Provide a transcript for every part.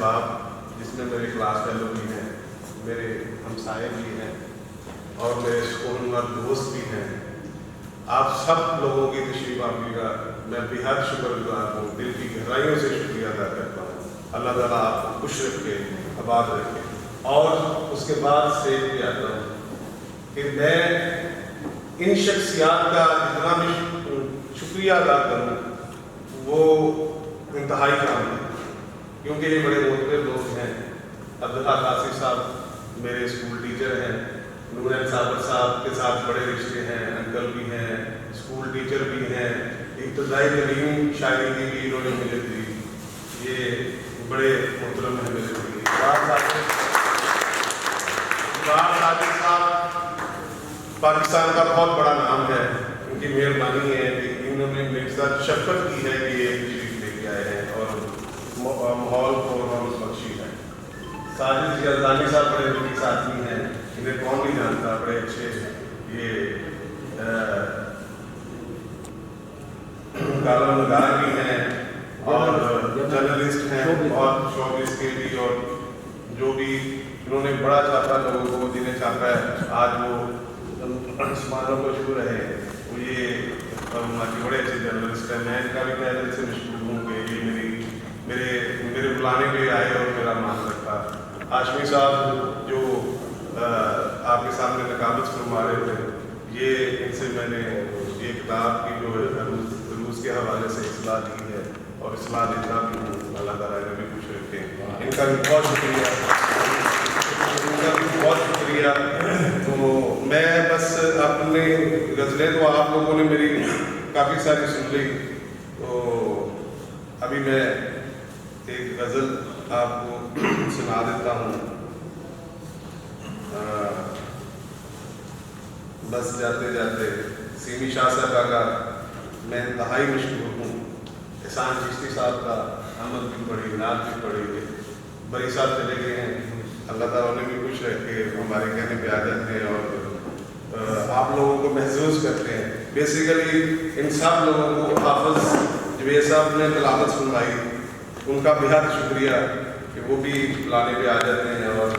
احباب جس میں میرے کلاس فیلو بھی ہیں، میرے ہمسائے بھی ہیں اور میرے اسکول اور دوست بھی ہیں، آپ سب لوگوں کی تشریف آوری کا میں بہت شکر گزار ہوں، دل کی گہرائیوں سے شکریہ ادا کرتا ہوں۔ اللہ تعالیٰ آپ کو خوش رکھے، آباد رکھے۔ اور اس کے بعد سے بھی آتا ہوں کہ میں ان شخصیات کا جتنا بھی شکریہ ادا کروں وہ انتہائی کام ہے، کیونکہ یہ بڑے معتبر لوگ ہیں۔ عبداللہ قاصر صاحب میرے اسکول ٹیچر ہیں، نور صابر صاحب کے ساتھ بڑے رشتے ہیں، انکل بھی ہیں، اسکول ٹیچر بھی ہیں، ابتدائی تعلیم شاعری کی بھی انہوں نے مجھے دی، یہ بڑے محترم ہیں میرے لیے۔ ساجد صاحب پاکستان کا بہت بڑا نام ہے، ان کی مہربانی ہے کہ انہوں نے میرے ساتھ شفقت کی ہے کہ یہ تشریف لے کے آئے ہیں اور ماحول کو رونق بخشی ہے۔ ساجد یزدانی صاحب بڑے میرے ساتھی ہیں، انہیں کون نہیں جانتا، بڑے اچھے یہ کالم نگار بھی ہیں اور جرنلسٹ ہیں، بہت شوبز کے بھی، اور جو بھی انہوں نے بڑا چھاپا لوگوں کو، جنہیں چھاپا ہے آج وہ سمانوں کو چھو رہے ہیں، وہ یہ بڑے اچھے جرنلسٹ ہیں۔ میں ان کا بھی تہ دل سے مشکور ہوں کہ یہ میرے بلانے پہ آئے اور میرا مان رکھا۔ ہاشمی صاحب جو آپ کے سامنے نقابت فرما رہے تھے، یہ ان سے میں نے یہ کتاب کی جو روز کے حوالے سے اصلاح کی ہے اور اصلاح دیتا بھی ہوں، اللہ تعالیٰ نے بھی خوش رکھے، ان کا بھی بہت شکریہ، ان کا بھی بہت شکریہ۔ تو میں بس اپنے غزلیں تو آپ لوگوں نے میری کافی ساری سن لی، تو ابھی میں ایک غزل آپ کو سنا دیتا ہوں۔ بس جاتے جاتے سیمی شاہ صاحب کا میں انتہائی مشکور ہوں، احسان چشتی صاحب کا احمد بھی پڑھی، نعت بھی پڑھی، بڑی صاحب چلے گئے ہیں، اللہ تعالیٰ نے بھی خوش رکھ کے ہمارے کہنے پہ آ جاتے ہیں اور آپ لوگوں کو محسوس کرتے ہیں۔ بیسیکلی ان سب لوگوں کو حافظ جوید صاحب نے تلاوت سنوائی، ان کا بہت شکریہ کہ وہ بھی لانے پہ آ جاتے ہیں اور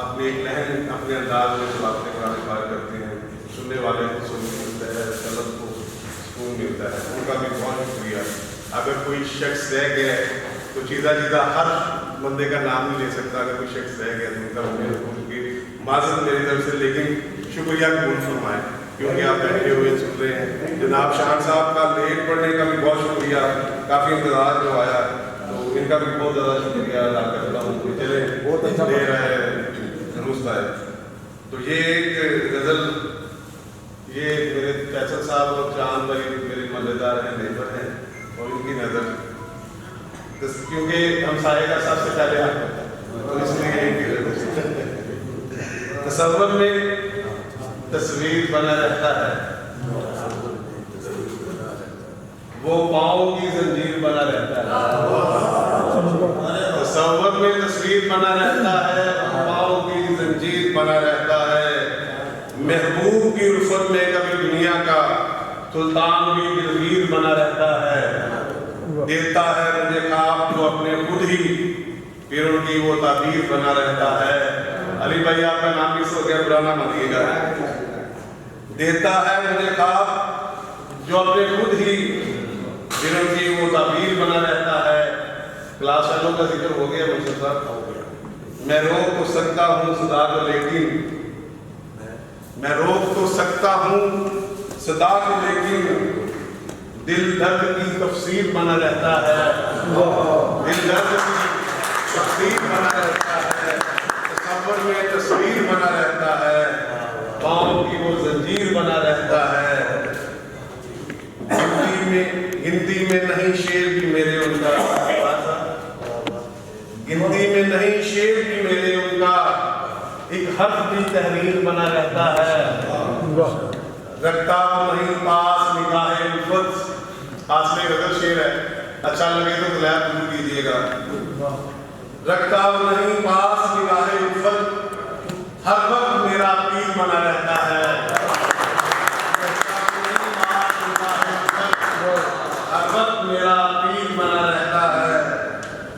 اپنے ایک لہن اپنے انداز میں تلاوت قرآن پاک کرتے ہیں، سننے والے کو سکون ملتا ہے، طلب کو سکون ملتا ہے، ان کا بھی بہت شکریہ۔ اگر کوئی شخص رہ گیا تو چیزہ ہر بندے کا نام نہیں لے سکتا، اگر کوئی شخص رہ گیا تو ان کا معذرت میری طرف سے، لیکن شکریہ قبول فرمائیں کیونکہ آپ بیٹھے ہوئے سن رہے ہیں۔ جناب شان صاحب کا لیٹ پڑھنے کا بھی بہت شکریہ، کافی انتظار جو آیا، تو ان کا بھی بہت زیادہ شکریہ ادا کرتا ہوں کہ چلے بہت اچھا دے رہا ہے درست ہے۔ تو یہ ایک غزل، یہ میرے فیصل صاحب اور چاند بھائی میرے مزیدار ہیں، نیبر ہیں، اور ان کی نظر کیونکہ ہمسائے کا سب سے پہلے حق ہوتا ہے، تو اس لیے ان کی نظر تصور میں تصویر بنا رہتا ہے، وہ پاؤں کی زنجیر بنا رہتا ہے۔ تصور میں تصویر بنا رہتا ہے، وہ پاؤں کی زنجیر بنا رہتا ہے، محبوب کی رفت میں کبھی دنیا کا سلطان بھی دلگیر بنا رہتا ہے، دیتا ہے مجھے خواب جو اپنے خود ہی پھر ان کی وہ تعبیر بنا رہتا ہے۔ علی بھائی آپ کا نام بھی سو گیا، برا نہ مانیے گا۔ دیتا ہے مجھے خواب جو اپنے خود ہی پھر ان کی وہ تعبیر بنا رہتا ہے۔ کلاس والوں کا ذکر ہو گیا، مجھ سے ہو گیا۔ میں روک تو سکتا ہوں صدا کو، لیکن میں روک تو سکتا ہوں صدا کو، لیکن دل درد کی تفسیر بنا رہتا ہے، دل درد کی تفسیر بنا رہتا ہے، تصور میں تصویر بنا رہتا ہے، پاؤں کی وہ زنجیر بنا رہتا ہے۔ گنتی میں نہیں شعر بھی میرے ان کا، گنتی میں نہیں شعر بھی میرے ان کا، ایک حرف بھی تحریر بنا رہتا ہے۔ رکھتا ہوں نہیں پاس نگاہ الفت، آس میں غزل شعر ہے، اچھا لگے تو غلط دور کیجیے گا۔ رکھتا ہوں نہیں پاس نگاہ الفت، ہر وقت میرا پیر بنا رہتا ہے۔ رکھتا ہوں نہیں پاس نگاہ الفت، ہر وقت میرا پیر بنا رہتا ہے۔